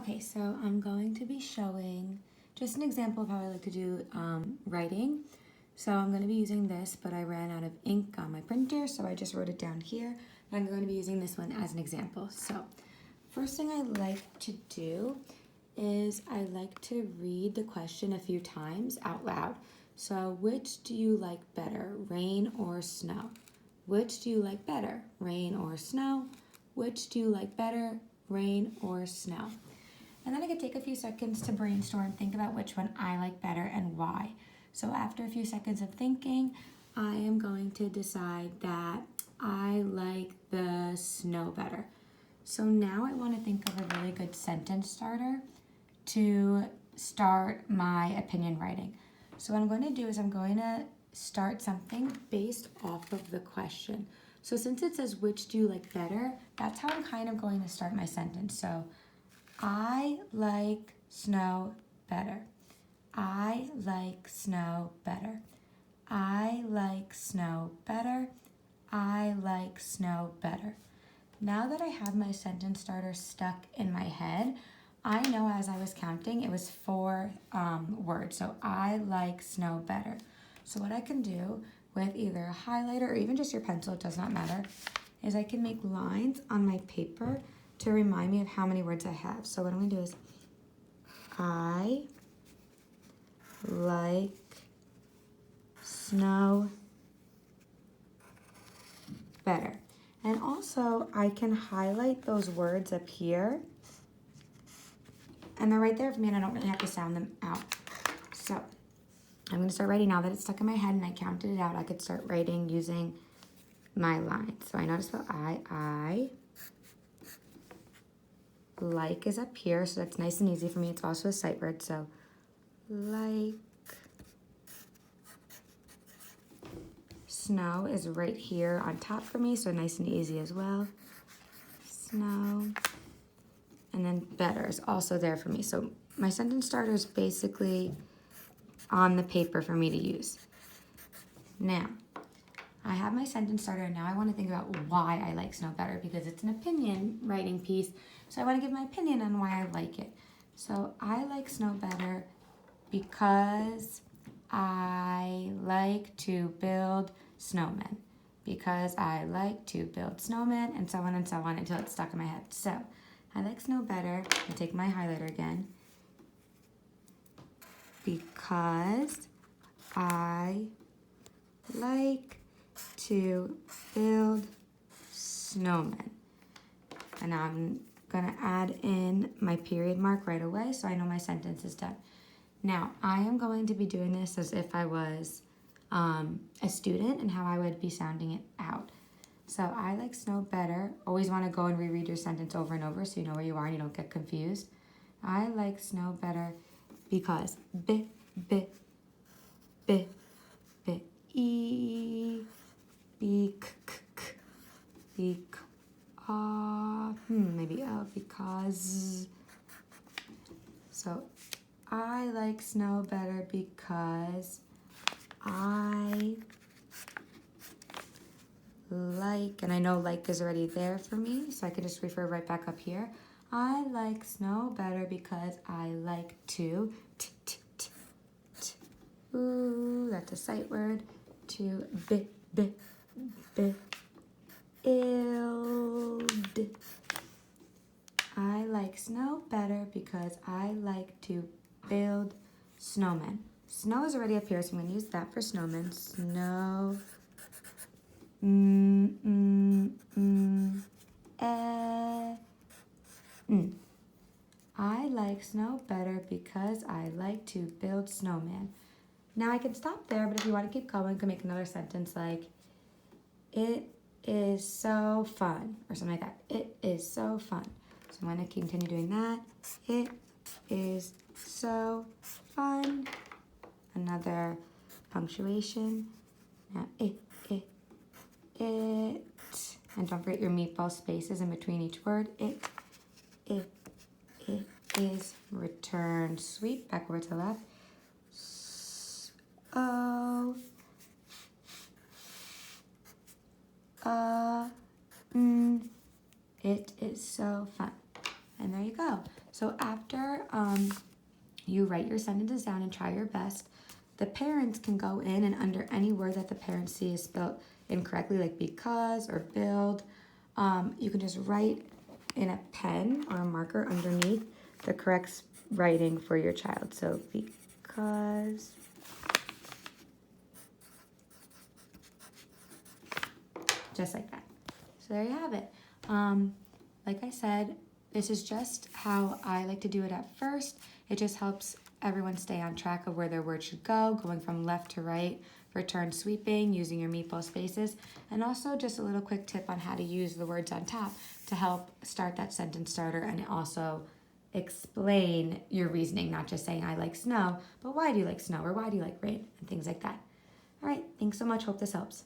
Okay, so I'm going to be showing just an example of how I like to do writing. So I'm going to be using this, but I ran out of ink on my printer, so I just wrote it down here. I'm going to be using this one as an example. So first thing I like to do is I like to read the question a few times out loud. So which do you like better, rain or snow? Which do you like better, rain or snow? Which do you like better, rain or snow? And then I could take a few seconds to brainstorm, think about which one I like better and why. So after a few seconds of thinking, I am going to decide that I like the snow better. So now I want to think of a really good sentence starter to start my opinion writing. So what I'm going to do is I'm going to start something based off of the question. So since it says which do you like better, that's how I'm kind of going to start my sentence. So I like snow better. I like snow better. I like snow better. I like snow better. Now that I have my sentence starter stuck in my head, I know as I was counting, it was 4 words. So I like snow better. So what I can do with either a highlighter or even just your pencil, it does not matter, is I can make lines on my paper to remind me of how many words I have. So what I'm going to do is I like snow better. And also I can highlight those words up here and they're right there for me and I don't really have to sound them out. So I'm going to start writing now that it's stuck in my head and I counted it out. I could start writing using my lines. So I know to spell I. Like is up here, so that's nice and easy for me. It's also a sight word, so like. Snow is right here on top for me, so nice and easy as well. Snow. And then better is also there for me. So my sentence starter is basically on the paper for me to use. Now, I have my sentence starter, and now I want to think about why I like snow better because it's an opinion writing piece. So I want to give my opinion on why I like it. So I like snow better because I like to build snowmen. Because I like to build snowmen, and so on until it's stuck in my head. So I like snow better. I'll take my highlighter again. Because I like to build snowmen. And now I'm gonna add in my period mark right away so I know my sentence is done. Now, I am going to be doing this as if I was a student and how I would be sounding it out. So I like snow better. Always want to go and reread your sentence over and over so you know where you are and you don't get confused. I like snow better because b, b, b, b, e, b, k, k, k, b, k, maybe because. So I like snow better because I like, and I know like is already there for me, so I can just refer right back up here. I like snow better because I like to, ooh, that's a sight word, to build. I like snow better because I like to build snowmen. Snow is already up here, so I'm going to use that for snowmen. Snow. I like snow better because I like to build snowmen. Now I can stop there, but if you want to keep going, you can make another sentence like, it is so fun, or something like that. It is so fun. So I'm going to continue doing that. It is so fun. Another punctuation. Now, it. And don't forget your meatball spaces in between each word. It is return sweep, backward to left. It is so fun. And there you go. go. So after you write your sentences down and try your best, the parents can go in and under any word that the parents see is spelled incorrectly, like because or build, you can just write in a pen or a marker underneath the correct writing for your child. So because, just like that. So there you have it. Like I said, this is just how I like to do it at first. It just helps everyone stay on track of where their word should go, going from left to right for turn sweeping, using your meatball spaces, and also just a little quick tip on how to use the words on top to help start that sentence starter and also explain your reasoning, not just saying I like snow, but why do you like snow or why do you like rain and things like that. All right, thanks so much. Hope this helps.